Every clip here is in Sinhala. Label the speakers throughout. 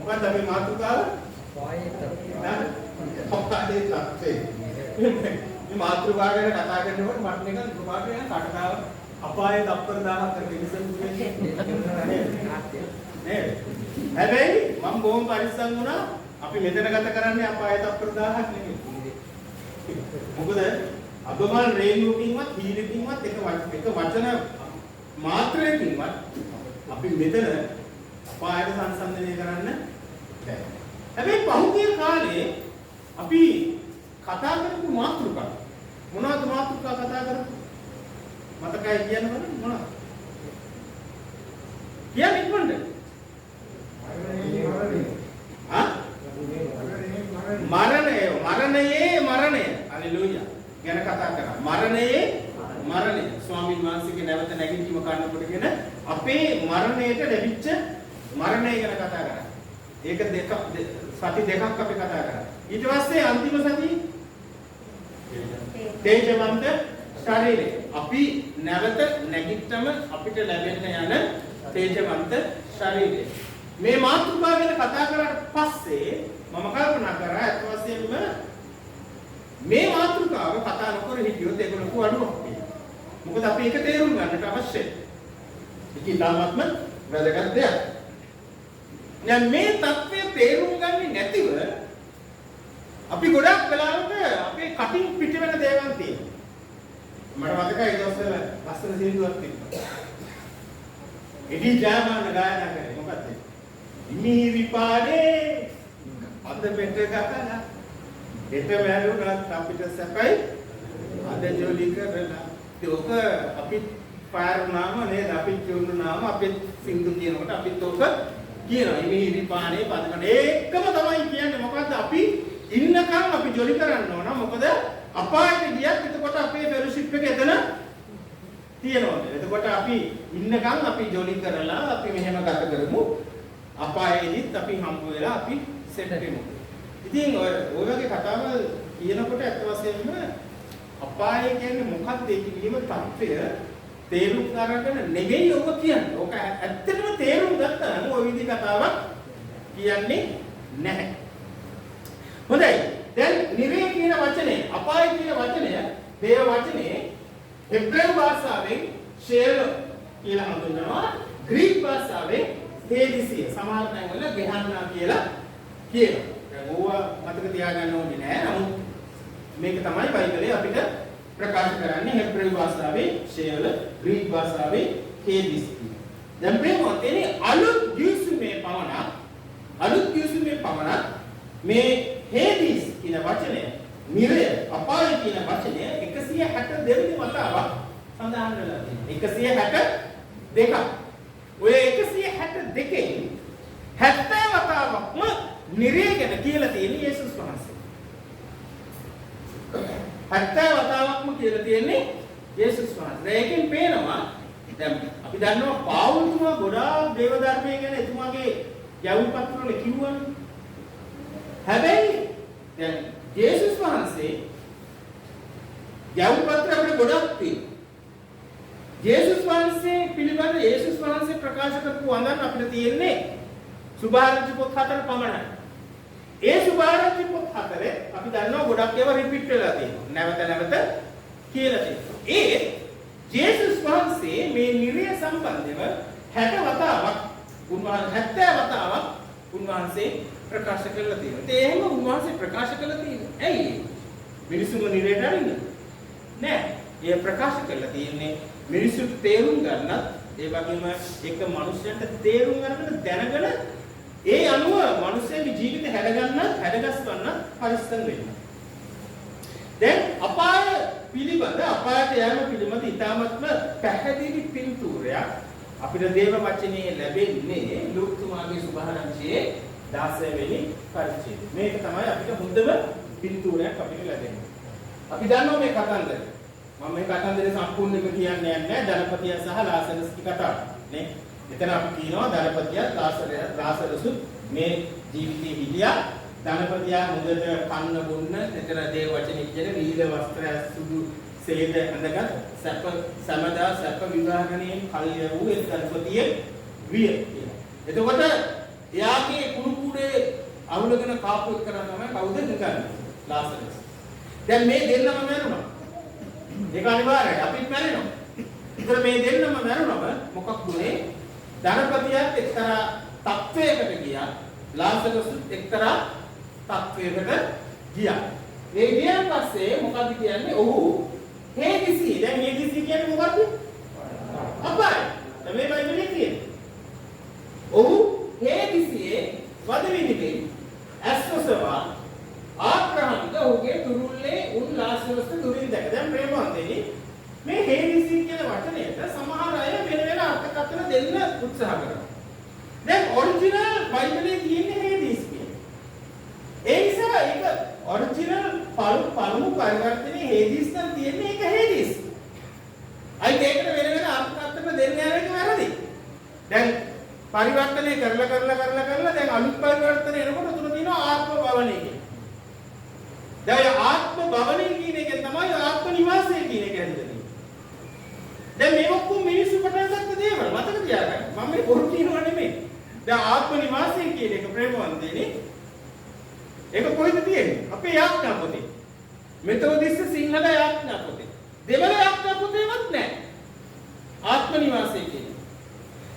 Speaker 1: මොකක්ද අපි මාතෘකාව? අපායේ තත්ත්වේ. මේ මාතෘකාව ගැන කතා කරනකොට මට නිකන් දුමාට යන කටකාව අපායේ තප්පර 1000ක් විසඳු වෙන්නේ. නේද? හැබැයි මම බොහොම පරිස්සම් වුණා. අපි මෙතන ගත කරන්නේ අපායේ තප්පර 1000ක් නෙමෙයි. මොකද අබමල් රේණුවකින්වත් හීනකින්වත් එක වචන මාත්‍රයකින්වත් අපි මෙතන අපායට සංසන්දනය කරන්න බැහැ. හැබැයි පහුගිය කාලේ අපි කතා කරපු මාතෘකා මොනවද මාතෘකා කතා කරපු? මතකයි කියන්න බලන්න මොනවද? කියන්නේ ඉක්මනට. මරණය. හalleluya. ගැන කතා කරා. මරණය. ස්වාමීන් වහන්සේගේ නැවත නැගිටීම කන්නකොටගෙන අපේ මරණයට ලැබිච්ච මරණය ගැන කතා කරා. ඒක සති දෙකක් අපි කතා කරා. ඊට පස්සේ අන්තිම සතිය තේජවන්ත ශරීරය. අපි නැවත නැගිට්ටම අපිට ලැබෙන්න යන තේජවන්ත ශරීරය. මේ මාතෘකාව ගැන කතා කරාට පස්සේ මම කල්පනා කරා අත් වශයෙන්ම මේ මාතෘකාව කතා නොකර හිටියොත් ඒක ලොකු අඩුවක් වෙනවා. මොකද අපි ඒක තේරුම් ගන්නට අවශ්‍යයි. ඒක ඉතාමත්ම වැදගත් දෙයක්. දැන් මේ தත්ත්වය තේරුම් ගන්නේ නැතිව අපි ගොඩක් වෙලාවට අපේ කටින් පිට වෙන දේවල් තියෙනවා. මට මතකයි ඒ දවස්වල ලස්සන සින්දුවක් තිබ්බා. එඩි ජාමන් ගායනා කරේ මොකක්ද? ඉමිහිරි පාඩේ අද පෙට ගකලා දෙත වැළුණත් අපිට සැපයි අද ජොලි කරලා. ඒක අපි පාරුණාම නේද? අපි චුන්නාම අපි සින්දු කියනකොට අපිත් ඔක කියනවා. ඉමිහිරි පාඩේ පදකට ඒකම තමයි කියන්නේ. මොකද්ද? අපි ඉන්නකම් අපි ජොලි කරන්න ඕන. මොකද අපායට ගියත් එතකොට අපේ ෆෙලෝෂිප් එක එතන තියෙනවා. එතකොට අපි ඉන්නකම් අපි ජොලි කරලා අපි මෙහෙම ගත කරමු. අපායේදීත් අපි හම්බ වෙලා අපි සෙට් වෙමු. ඉතින් ඔය වගේ කතාවල් කියනකොට අත් වශයෙන්ම අපාය කියන්නේ මොකක්ද ඒ කියීම තත්ත්වය තේරුම් ගන්න නෙවෙයි ඔබ කියන්නේ. ඔක ඇත්තටම තේරුම් ගත්තා නම් ඔය විදිහ කතාවක් කියන්නේ නැහැ. හොඳයි. දැන් නිරේ කියන වචනේ අපාය කියන වචනය දේව වචනේ හෙබ්‍රේය භාෂාවෙන් ෂේල් කියලා හඳුන්වනවා. ග්‍රීක භාෂාවෙන් හේදිසිය සමහර තැන්වල ගෙහන්නා කියලා කියනවා. දැන් ඕවා මතක තියාගන්න ඕනේ නෑ. නමුත් මේක තමයි බයිබලයේ අපිට ප්‍රකාශ කරන්නේ හෙබ්‍රේය භාෂාවේ ෂේල් ග්‍රීක භාෂාවේ හේදිසිය. දැන් ප්‍රේමවත්නි අලුත් ගිවිසුමේ පමණ මේ හේදිස් කියන වචනය නිරය අපාය කියන වචනය 162 වෙනි වතාවක් සඳහන් වෙලා තියෙනවා. 162ක්. ඔය 162කින් 70 වතාවක්ම නිරය ගැන කියලා තියෙන්නේ යේසුස් වහන්සේ. 70 වතාවක්ම කියලා තියෙන්නේ යේසුස් වහන්සේ. ඒකෙන් පේනවා දැන් අපි දන්නවා පාවුල්තුමා ගොඩාක් දේව ධර්මයේ ගැන එතුමාගේ යවුම් පත්‍රවල කිව්වනේ. හැබැයි දැන් යේසුස් වහන්සේ යවුම් පත්‍ර අපිට ගොඩක් තියෙනවා. යේසුස් වහන්සේ පිළිබඳ යේසුස් වහන්සේ ප්‍රකාශ කරපු වඳන් අපිට තියෙන්නේ සුභාරංචි පොත් 4 පමණයි. ඒ සුභාරංචි පොත් 4 අපි දන්නවා ගොඩක් ඒවා රිපීට් වෙලා තියෙනවා. නැවත කියලා තියෙනවා. ඒ යේසුස් වහන්සේ මේ නිරය සම්බන්ධව 60 වතාවක් උන්වහන්සේ ප්‍රකාශ කරලා තියෙනවා. ඒ එහෙම උන්වහන්සේ ප්‍රකාශ කරලා තියෙනවා. ඇයි? මිනිසුන්ව නිරයට අරින්න නෑ. ඒ ප්‍රකාශ කරලා තියෙන්නේ මිනිසුන්ට තේරුම් ගන්නත් ඒ වගේම එක මිනිසෙන්ට තේරුම් අරගෙන දැනගෙන ඒ අනුව මිනිසෙගේ ජීවිතය හැඩගස්වන්න පරිස්සම් වෙන්න. දැන් අපායට යෑම පිළිබඳ ඉතාමත්ම පැහැදිලි පින්තූරයක් අපිට දේව වචනේ ලැබෙන්නේ ලූක්තුමාගේ සුභාරංචියේ 16 වෙනි පරිච්ඡේදය. මේක තමයි අපිට හොඳම පින්තූරයක් අපිට ලැබෙන්නේ. අපි දන්නවා මේ කතන්දරය. මම මේ කතන්දරේ සම්පූර්ණව කියන්නේ නැහැ. ධනපතියා සහ ලාසරස්ගේ කතාව. නේ? එතන අපි කියනවා ධනපතියා ලාසරස් මේ ජීවිතේ හිටියා. ධනපතියා මුදට කන්න බොන්න එතන දේව වචනේ කියන වීල වස්ත්‍රය සුදු සේද අඳගත් සමදා සැප විවාහණයෙන් කල්ය වූ ඒ ධනපතිය විය කියලා. එතකොට එයාගේ කුණු කුකුරේ අවුලගෙන කාපු එක කරා තමයි කවුද නිකන් ලාසරස්. දැන් මේ දෙන්නම මැරුණා. ඒක අනිවාර්යයි. අපිත් මැරෙනවා. ඉතින් මේ දෙන්නම මැරුණම මොකක් දුනේ? ධනපතියත් එක්තරා තත්වයකට ගියා. ලාසරස් එක්තරා තත්වයකට ගියා. ඒ ගියන් පස්සේ මොකද කියන්නේ? ඔහු හේදිසි. දැන් හේදිසි කියන්නේ මොකක්ද? අපාය. මේ බයිබලයේ තියෙන්නේ. ඔහු හේදිසියේ වද විඳින්නේ ඇස්වසවා ආග්‍රහණික ඔහුගේ තුරුල්ලේ උන් ලාසරස් දුරින් දැක. දැන් ප්‍රේමවන්තනි මේ හේදිසි කියන වචනයට සමහර අය වෙන වෙන අර්ථකථන දෙන්න උත්සාහ කරනවා. දැන් ඔරිජිනල් බයිබලයේ තියෙන්නේ හේදිස් කියන්නේ. ඒ නිසා ඒක ඔරිජිනල් පළමු පරිවර්තනයේ හේදිස් නම් තියෙන්නේ ඒක හේදිස්. අයි ඒකට වෙන වෙන අර්ථකථන දෙන්න යන එක වැරදි. දැන් පරිවර්තනය කරලා දැන් අලුත් පරිවර්තනය එනකොට තුන තියෙනවා ආත්ම භවණය කියන්නේ. දැන් ආත්ම භවණය කියන එකෙන් තමයි ආත්ම නිවාසය කියන එක හැදෙන්නේ. දැන් මේ ඔක්කොම මිනිස්සු පටන් ගත්ත දේවල් මතක තියාගන්න. මම මේ බොරු කියනවා නෙමෙයි. දැන් ආත්ම නිවාසය කියන එක ප්‍රේමවන්තනේ. ඒක කොහෙද තියෙන්නේ? අපේ යාඥා පොතේ. මෙතෝදිස්ස සිංහල යාඥා පොතේ. දෙමළ යාඥා පොතේවත් නැහැ. ආත්ම නිවාසය කියන්නේ.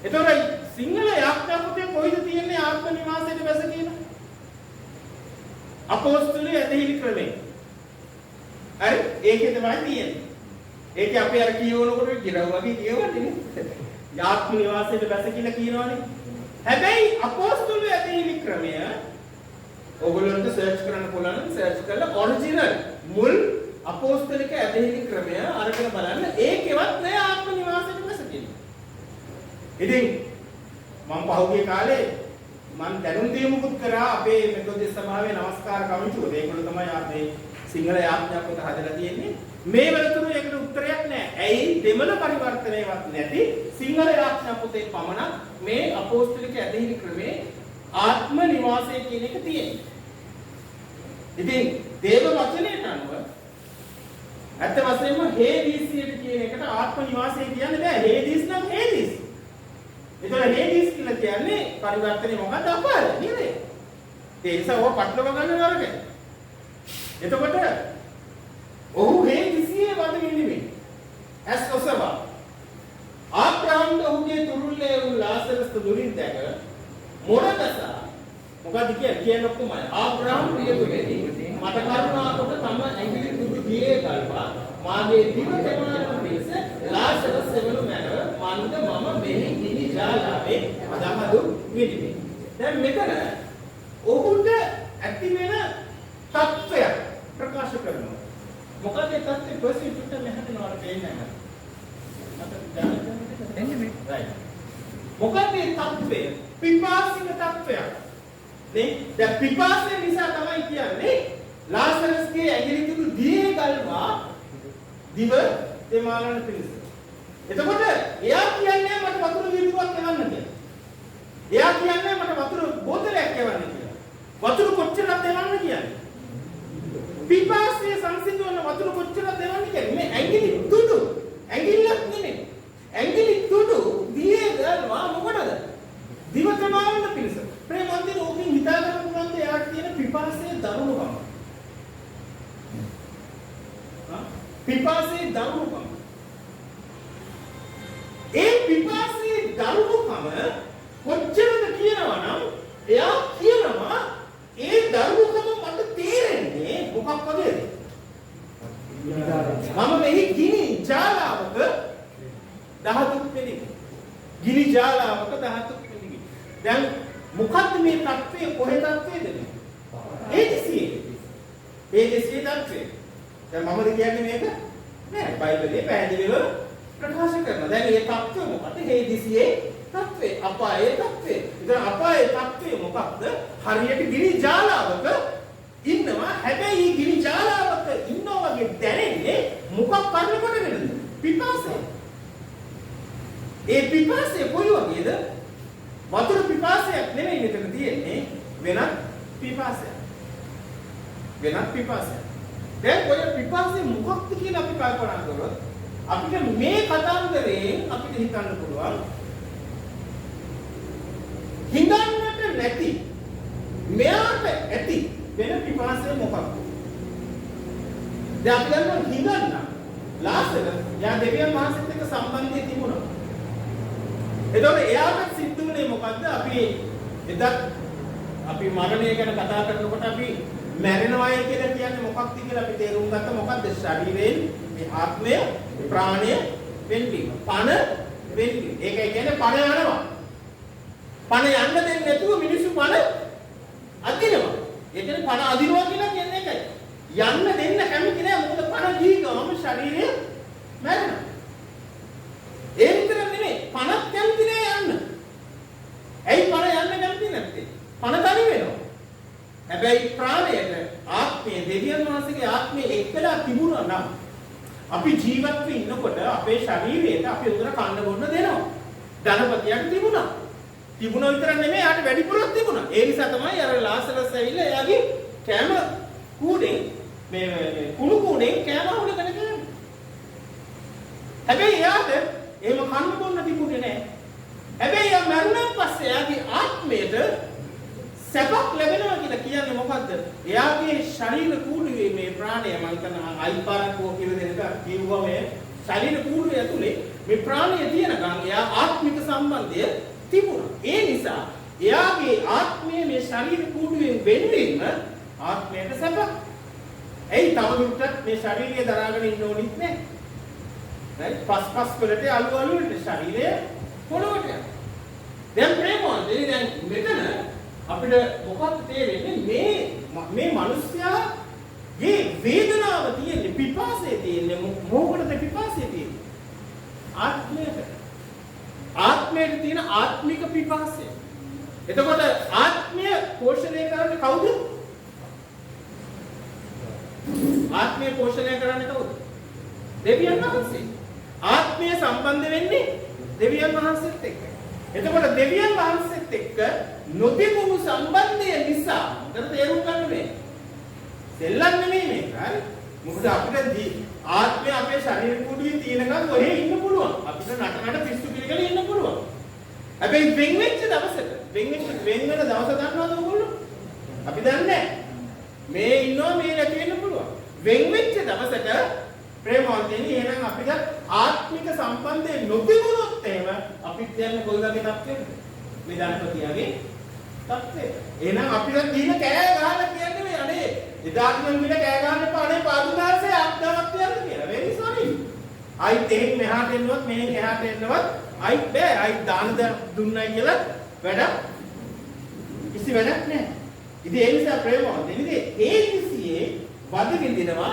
Speaker 1: එතකොට සිංහල යාඥා පොතේ කොහෙද තියෙන්නේ ආත්ම නිවාසයේ බැස කියන? අපොස්තලයේ ඇදහිලි ක්‍රමේ. හරි? ඒකේ තමයි තියෙන්නේ. ඒකේ අපි අර කියවනකොට ගිරව වගේ කියවන්නේ නේ. ආත්ම නිවාසයේ බැස කියලා කියනවනේ. හැබැයි අපොස්තලයේ ඇදහිලි ක්‍රමය ඔයගොල්ලන්ට සර්ච් කරන්න පුළුවන් සර්ච් කරලා ඔරිජිනල් මුල් අපොස්තලික ඇදහිලි ක්‍රමය අරගෙන බලන්න ඒකෙවත් නෑ ආත්ම නිවාසයේ බැස කියන්නේ. ඉතින් මම පහුගිය කාලේ මම දැනුම් දීමුකුත් කරා අපේ මෙතොදිස් සභාවේ නමස්කාර කමිටුවට. ඒගොල්ලෝ තමයි මේ සිංහල යාඥා පොත හදලා තියෙන්නේ. මේ වෙනතුරු ඒකට උත්තරයක් නැහැ. ඇයි දෙමළ පරිවර්තනයවත් නැති සිංහල යාඥා පොතේ පමණක් මේ අපොස්තලික ඇදහිලි ක්‍රමේ ආත්ම නිවාසය කියන එක තියෙන්නේ. ඉතින් දේව වචනයට අනුව ඇත්ත වශයෙන්ම හේදිසියට කියන එකට ආත්ම නිවාසය කියන්නේ බෑ. හේදිස් නම් හේදිස්. එතන හේදිස් කියලා කියන්නේ පරිවර්තනය මොකක්ද අපාය නේද? ඒ නිසා ඔය පටලව ගන්න නරකයි. එතකොට ඔහු හේදිසියේ වද විඳින්නේ. ඇස් ඔසවා. ආබ්‍රහම් ඔහුගේ තුරුල්ලේ වූ ලාසරස් දුරින් දැක මොරදසා මොකද කියන්නේ කොහොමද? ආබ්‍රහම් පිළිතුරේදී මට කරුණා කොට තම ඇඟිලි තුඩු දියේ ගල්වා මාගේ දිව දෙමාන පිස ලාසරස් සෙවණු මැනව මන්ද මම මෙහි ගිනි ජාලාවේ අදහදු විදිමි. දැන් මෙතන ඔහුට ඇති වෙන තත්ත්වයක් ප්‍රකාශ කරනවා. මොකද ඒ තත්ත්වය ප්‍රසිද්ධ මෙහෙට නවර දෙන්නේ නැහැ. මට දැනගන්න right. මොකද මේ තත්ත්වය පිපාසික තත්ත්වයක්. නේ? දැන් පිපාසය නිසා තමයි කියන්නේ ලාසරස්ගේ ඇඟිලි තුඩු දියේ ගල්වා දිව දෙමාලන පිණිස. එතකොට එයා කියන්නේ මට වතුර වීදුරුවක් එවන්න කියලා. එයා කියන්නේ මට වතුර බෝතලයක් එවන්න කියලා. වතුර කොච්චරද එවන්න කියන්නේ? පිපාසය සංසිඳවන වතුර කොච්චරද එවන්න කියන්නේ? මේ ඇඟිලි තුඩු ඇඟිල්ලක් නෙමෙයි. ඇඟිලි තුඩු දියේ ගල්වා මොකටද? දිව දෙමාලන පිණිස. ප්‍රේමන්තේ ඕකෙන් හිතා ගන්න පුළුවන් ද එයාට තියෙන පිපාසයේ දරුණුකම. පිපාසයේ දරුණුකම. ඒ පිපාසයේ දරුණුකම කොච්චරද කියනවා නම් එයා කියනවා ඒ දරුණුකම මට තේරෙන්නේ මොකක් වගේද? මම මෙහි ගිනි ජාලාවක දහතුක් වෙන්නේ. ගිනි ජාලාවක දහතුක් වෙන්නේ. දැන් මොකක්ද මේ தත්ත්වය කොහෙද தත්ත්වයද මේ? ඒකසියේ தත්ත්වය. දැන් මමද කියන්නේ මේක? නෑ බයිබලයේ පැහැදිලිව ප්‍රකාශ කරනවා. දැන් මේ தත්ත්වය මොකක්ද? හේදිසියේ தත්ත්වය, අපායේ தත්ත්වය. ඉතින් අපායේ தත්ත්වය මොකක්ද? හරියට ගිනි ජාලාවක ඉන්නවා. හැබැයි ගිනි ජාලාවක ඉන්නවා වගේ දැනෙන්නේ මොකක් කරනකොට වෙනද? පිපාසය. ඒ පිපාසය කොයි වගේද? වතුර පිපාසයක් නෙමෙයි මෙතන තියෙන්නේ වෙනත් පිපාසයක්. වෙනත් පිපාසයක්. දැන් ඔය පිපාසය මොකක්ද කියලා අපි කල්පනා කරොත් අපිට මේ කතාන්දරයෙන් අපිට හිතන්න පුළුවන් හිඟන්නට නැති ඇති වෙන පිපාසය මොකක්ද? දැන් අපි ගන්න හිඟන්න ලාසර යා දෙවියන් වහන්සේත් එක්ක සම්බන්ධය තිබුණා. එතකොට එයාට සිද්ධ වුණේ මොකද්ද? අපි මරණය ගැන කතා කරනකොට අපි මැරෙනවායි කියලා කියන්නේ මොකක්ද කියලා අපි තේරුම් ගත්ත මොකද්ද? ශරීරයෙන් මේ ආත්මය ප්‍රාණය වෙන්වීම. පණ වෙන්වීම. ඒකයි කියන්නේ පණ යනවා. පණ යන්න දෙන්නේ නැතුව මිනිස්සු පණ අදිනවා. ඒ කියන්නේ පණ අදිනවා කියලා කියන්නේ ඒකයි. යන්න දෙන්න කැමති නෑ මොකද පණ දීගම ශරීරය මැරෙනවා. ඒ විතර නෙමෙයි පණක් කැමති නෑ යන්න. ඇයි පණ යන්න කැමති නැත්තේ? පණ තනි වෙනවා. හැබැයි ප්‍රාණයට ආත්මය දෙවියන් වහන්සේගේ ආත්මය එක්කලා තිබුණා නම් අපි ජීවත් වෙන්නකොට අපේ ශරීරයට අපි උදේට කන්න බොන්න දෙනවා. ධනපතියක් තිබුණා. තිබුණා විතර නෙමෙයි යාට වැඩිපුරක් තිබුණා. ඒ නිසා තමයි අර ලාසරස් ඇවිල්ලා එයාගේ කැම කූඩෙන් මේ කුණු කූඩෙන් කැම උඩගෙන ගියා. හැබැයි එයාට එහෙම කන්න බොන්න තිබුණේ නැහැ. හැබැයි යා මරුණන් පස්සේ එයාගේ ආත්මයට සැපක් ලැබෙනවා කියලා කියන්නේ මොකද්ද? එයාගේ ශරීර කූඩුවේ මේ ප්‍රාණය මම හිතනවා අයිපාරකෝ කියලා දෙනක කිව්වා මේ ශරීර කූඩුවේ ඇතුලේ මේ ප්‍රාණය තියෙනකන් එයා ආත්මික සම්බන්ධය තිබුණා. ඒ නිසා එයාගේ ආත්මය මේ ශරීර කූඩුවෙන් වෙන්වීම ආත්මයට සැපක්. එයි තවදුරටත් මේ ශරීරය දරාගෙන ඉන්න ඕනිත් නෑ. right? පස් වලට අලු වලට ශරීරය පොළොවට යනවා. දැන් ප්‍රේමවන්ත දැන් මෙතන අපිට මොකක්ද තේරෙන්නේ මේ මිනිස්යාගේ වේදනාව තියෙන්නේ පිපාසය තියෙන්නේ මොකටද පිපාසය තියෙන්නේ? ආත්මයට තියෙන ආත්මික පිපාසය. එතකොට ආත්මය පෝෂණය කරන්නේ කවුද? ආත්මය පෝෂණය කරන්නේ කවුද? දෙවියන් වහන්සේ. ආත්මය සම්බන්ධ වෙන්නේ දෙවියන් වහන්සේත් එක්ක. එතකොට දෙවියන් වහන්සේත් එක්ක නොතිබුණු සම්බන්ධය නිසා උතර තේරුම් ගන්න මේ. දෙල්ලන් නෙමෙයි මේක. හරි? මොකද අපිට ආත්මය අපේ ශරීර කුඩුවේ තියෙනකන් ඔහේ ඉන්න පුළුවන්. අපිට නටනට පිස්සු පිළිගෙන ඉන්න පුළුවන්. හැබැයි වෙන් වෙච්ච දවසට වෙන දවස දන්නවද ඔයගොල්ලෝ? අපි දන්නේ නැහැ. මේ ඉන්නවා මේ නැති වෙන්න පුළුවන්. වෙන් වෙච්ච දවසට ප්‍රේමවන්තයනි එහෙනම් අපිට ආත්මික සම්බන්ධය නොතිබුණොත් එහෙම අපිට දැන් කොයි වගේ තත්ත්වෙද? මේ ධනපතියගේ තත්ත්වය. එහෙනම් අපිට දින කෑ ගහලා කියන්නේ මේ අනේ එදාට නම් මිල කෑ ගහන්න එපා අනේ පාදුනාසේ අක්දාවක් තියන්න කියලා. වෙරි සෝරි. අයිත් එහෙන් මෙහාට එන්නවත් මෙහෙන් එහාට එන්නවත් අයිත් බෑ. අයිත් දාන දුන්නයි කියලා කිසි වැඩක් නැහැ. ඉතින් ඒ නිසා ප්‍රේමවන්තයනි ඒ කිසියේ වද විඳිනවා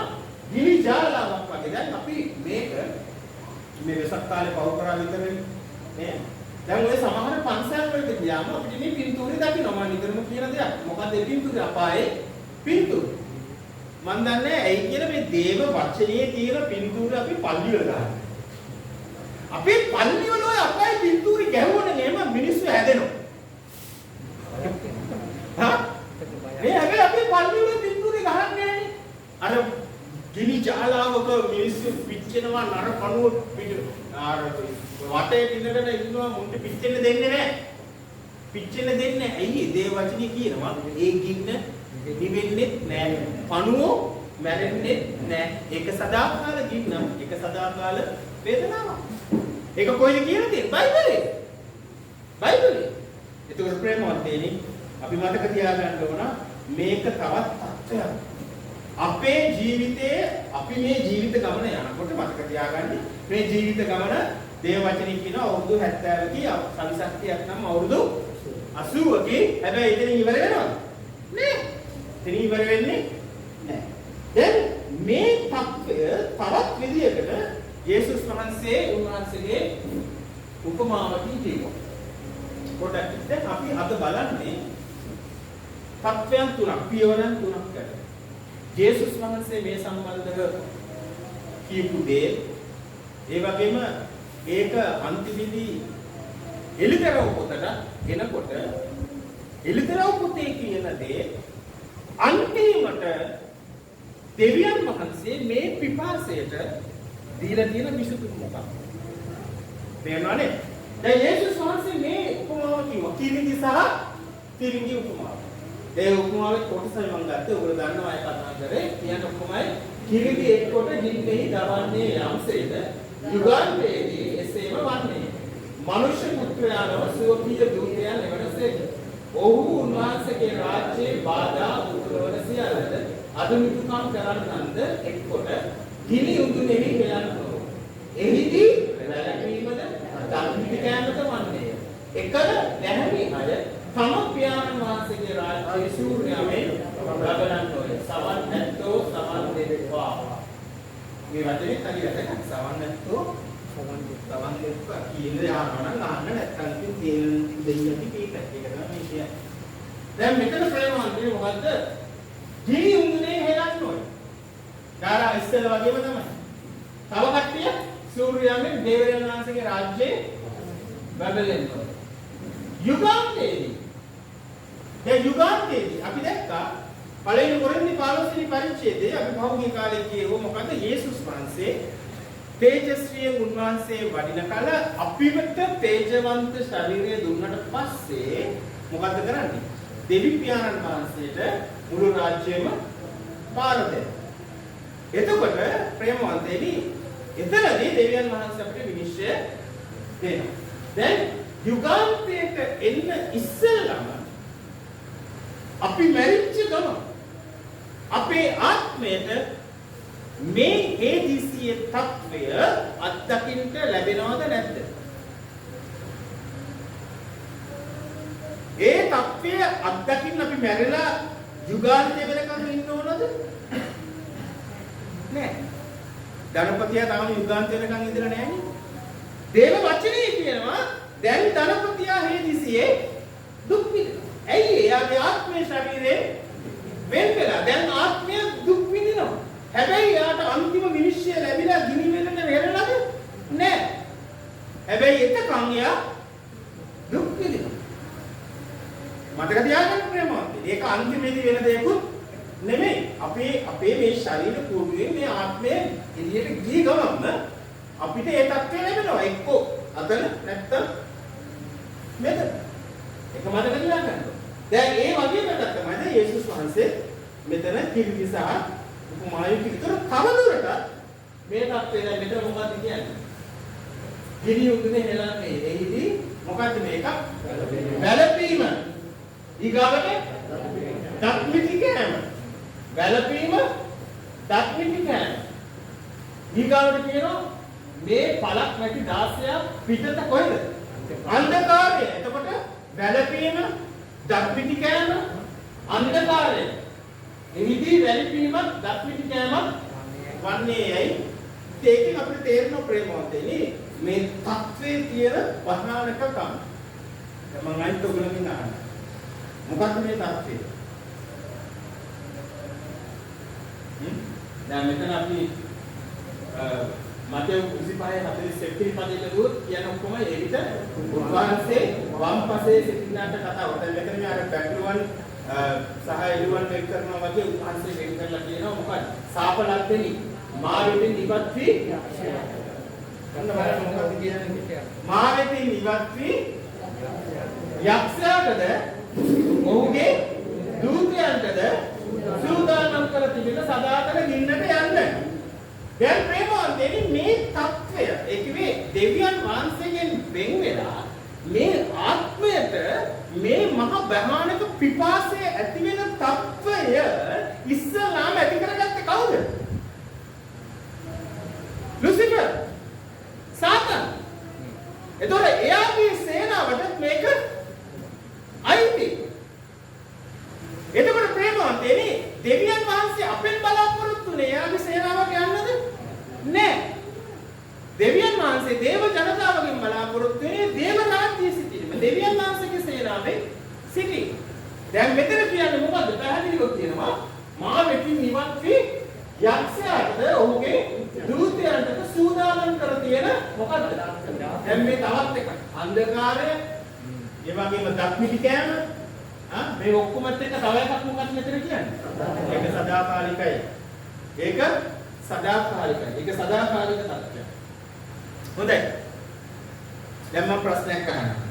Speaker 1: ගිනි ජාලාවක් වගේ. දැන් අපි මේක මේ වෙසක් කාලේ පව කරා විතරනේ නේ. දැන් ඔය සමහර පන්සල් වලට ගියාම අපිට මේ පින්තූරේ දකින්න මම නිතරම කියන දෙයක්. මොකද ඒ පින්තූරේ අපායේ පින්තූර. මන් දන්නේ ඇයි කියලා මේ දේව වචනේ තියෙන පින්තූර අපි පල්ලි වල ගන්න. අපේ පල්ලි වල ඔය අපායේ පින්තූරේ ගැහුවනේ නේම මිනිස්සු හැදෙනවා. හා? මේ හැබැයි අපේ පල්ලි වල පින්තූරේ ගහන්නේ නෑනේ. අර ගිනි ජාලාවක මිනිස්සු පිච්චෙනවා නර කණුව අර වටේ ඉඳගෙන ඉන්නවා මුන්ට පිච්චෙන්න දෙන්නේ නැහැ. පිච්චෙන්න දෙන්නේ ඇයි? දේ වචනේ කියනවා ඒ ගින්න නිවෙන්නේ නැහැ. කණුව මැරෙන්නේ නැහැ. ඒක සදාකාල ගින්න, ඒක සදාකාල වේදනාවක්. ඒක කොයිද කියලා තියෙන්නේ? බයිබලේ. බයිබලේ. ඒක ප්‍රේමවන්තයනි අපි මතක තියාගන්න ඕන මේක තවත් තත්ත්වයක්. අපේ ජීවිතයේ අපි මේ ජීවිත ගමන යනකොට මතක තියාගන්න මේ ජීවිත ගමන දේව වචනේ කියන අවුරුදු 70කී සවිශක්තියක් නම් අවුරුදු 80කී හැබැයි එතන ඉවර වෙනවද? නෑ. එතන ඉවර වෙන්නේ නෑ. දැන් මේ තත්ත්වය තවත් විදියකට යේසුස් වහන්සේ උන්වහන්සේගේ උපමාවකින් කියනවා. පොඩ්ඩක් දැන් අපි අද බලන්නේ තත්ත්වයන් තුනක් පියවරන් තුනක් ගැන. යේසුස් වහන්සේ මේ සම්බන්ධව කියපු දේ ඒ වගේම ඒක අන්තිමේදී එලිතරව පොතට එනකොට එලිතරව පොතේ කියන දේ අන්තිමට දෙවියන් වහන්සේ මේ පිපාසයට දීලා තියෙන විසුතුරු මොකක්ද? තේරෙනවනේ? දැන් යේසුස් වහන්සේ මේ උපමාව කිව්වා. කිරිඟි සහ තිරිඟි උපමාව. ඒ උපමාවේ කොටසයි මම ගත්තේ. ඔයගොල්ලෝ දන්නවා අය කතා කරේ. කියන ඔක්කොමයි කිරිදි එක්කොට ගින්නෙහි දවන්නේ යම්සේද යුගාන්තයේදී එසේම වන්නේ. මනුෂ්‍ය පුත්‍රයාණෝ සුවපිය දූතයන් එවනසේක. ඔහු උන්වහන්සේගේ රාජ්‍යයේ බාධා උතුරවන සියල්ලද අදුමිතුකම් කරන්නන්ද එක්කොට ගිනි උඳුනේහි හෙලන්නෝ. එහිදී වැළකීමද ධම්මික කෑමද වන්නේ. එකල නැහැමි අය තම පියාණන් වහන්සේගේ රාජ්‍යයේ සූර්යමෙන් ගබනන්නෝය. සවන් නැත්තෝ සවන් දෙපා. මේ වචනේ හරියට සවන් නැත්තෝ සවන් දෙපා කියන්නේ ආනනම් අහන්න නැත්නම් ඉතින් තේන දෙයියටි කීප එක තමයි මේ කියන්නේ. දැන් මෙතන ප්‍රේමවන්තේ මොකද්ද? ගිනි උඳුනේ හෙලන්නෝය. කාරා ඉස්සෙල්ල වගේම තමයි. තව කට්ටිය සූර්යමෙන් දේවයන් වහන්සේගේ රාජ්‍යයේ බබලෙන්නෝය. යුගාන්තයේදී දැන් යුගාන්තයේදී අපි දැක්කා පළවෙනි කොරින්ති 15 වෙනි පරිච්ඡේදයේ අපි පහුගිය කාලේ කියවුව මොකද යේසුස් වහන්සේ තේජස්වියෙන් උන්වහන්සේ වඩින කල අපිට තේජවන්ත ශරීරය දුන්නට පස්සේ මොකද කරන්නේ? දෙවි පියාණන් වහන්සේට මුළු රාජ්‍යයම බාර දෙන්න. එතකොට ප්‍රේමවන්තේනි එතනදී දෙවියන් වහන්සේ අපිට විනිශ්චය දෙනවා. දැන් යුගාන්තයට එන්න ඉස්සෙල්ලම අපි මැරිච්ච ගමන් අපේ ආත්මයට මේ හේදිසියේ తත්වය අත්දකින්න ලැබෙනවද නැද්ද? ඒ తත්වය අත්දකින්න අපි මැරිලා යුගාන්තය වෙනකන් ඉන්න ඕනද? නෑ. ධනපතියා තාම යුගාන්තය වෙනකන් ඉඳලා නෑනේ. දේව වචනේ කියනවා දැන් ධනපතියා හේදිසියේ දුක් විඳිනවා. ඇයි එයාගේ ආත්මය ශරීරේ වෙන් වෙලා දැන් ආත්මය දුක් විඳිනවා. හැබැයි එයාට අන්තිම විනිශ්චය ලැබිලා ගිනි වෙලට වෙරළද නෑ. හැබැයි එතකන් එයා දුක් විඳිනවා. මතක තියාගන්න ප්‍රේමවන්තේ. ඒක අන්තිමේදී වෙන දෙයක්වත් නෙමෙයි. අපේ මේ ශරීර කෝඩුවේ මේ ආත්මය එළියට ගිය ගමන්ම අපිට ඒ තත්ත්වය ලැබෙනවා. එක්කෝ අතන නැත්තම් මෙතන. ඒක මතක තියාගන්න. දැන් ඒ වගේම එකක් තමයි යේසුස් වහන්සේ මෙතන කිරිදි සහ උපමායු පිටතර තවදුරටත් මේ தත්ත්වය දැන් මෙතන මොකක්ද කියන්නේ? ගිනි උදුනේ හෙලන්නේ. එහිදී මොකක්ද මේක? වැළපීම. ඊගාවට දක්මිති කෑම. වැළපීම දක්මිති කෑම. ඊගාවට කියනවා මේ පළක් නැති 16ක් පිටත කොහෙද? අන්ධකාරය. එතකොට වැළපීම දක්මිති කෑම අන්ධකාරය. එහිදී වැළපීමත් දක්මිති කෑමත් වන්නේ ඇයි? ඒකෙන් අපිට තේරෙන ප්‍රේමවන්තයනි මේ තත්ත්වයේ තියෙන වහනානකකම්. මම අයිත් ඔයගොල්ලෝගෙන් අහන්න. මොකක්ද මේ තත්ත්වය? දැන් මෙතන අපි මතේ 25:41 පදයට දුවොත් කියන ඔක්කොම ඒ විතර උන්වහන්සේ වම් පසේ සිටිනාට කතාව. දැන් මෙතන මේ අර බැටළුවන් සහ එළුවන් වෙන් කරනවා වගේ උන්වහන්සේ වෙන් කරලා කියනවා මොකක්ද? සාපලද්දෙනි මා වෙතින් ඉවත් වී අන්න බලන්න මොකක්ද කියන්නේ? මා වෙතින් ඉවත් වී යක්ෂයාටද ඔහුගේ දූතයන්ටද සූදානම් කර තිබෙන සදාතන ගින්නට යන්න. දැන් ප්‍රේමවන්තයනි මේ తත්වය ඒ කිව්වේ දෙවියන් වහන්සේගෙන් වෙන් වෙලා මේ ආත්මයට මේ මහ භයානක පිපාසය ඇති වෙන తත්වය ඉස්සලාම ඇති කරගත්තේ කවුද? ලුසිෆර්. සාතන්. එතකොට එයාගේ සේනාවට මේක අයිති. එතකොට ප්‍රේමවන්තයනි දෙවියන් වහන්සේ අපෙන් බලාපොරොත්තු වෙන්නේ එයාගේ සේනාවක් යන්නද? නෑ. දෙවියන් වහන්සේ දේව ජනතාවගෙන් බලාපොරොත්තු වෙන්නේ දේව රාජ්‍යයේ සිටීම. දෙවියන් වහන්සේගේ සේනාවේ සිටීම. දැන් මෙතන කියන්නේ මොකද්ද? පැහැදිලිව කියනවා මා වෙතින් ඉවත් වී යක්ෂයාට ඔහුගේ දූතයන්ට සූදානම් කර තියෙන මොකද්ද? දැන් මේ තවත් එකක්. අන්ධකාරය, ඒ වගේම දක්මිති කෑම, මේ ඔක්කොමත් එක තව එකක් මොකක්ද මෙතන කියන්නේ? ඒක සදාකාලිකයි. ඒක සදාකාලිකයි. ඒක සදාකාලික තත්ත්වයක්. හොඳයි. දැන් මම ප්‍රශ්නයක් අහනවා.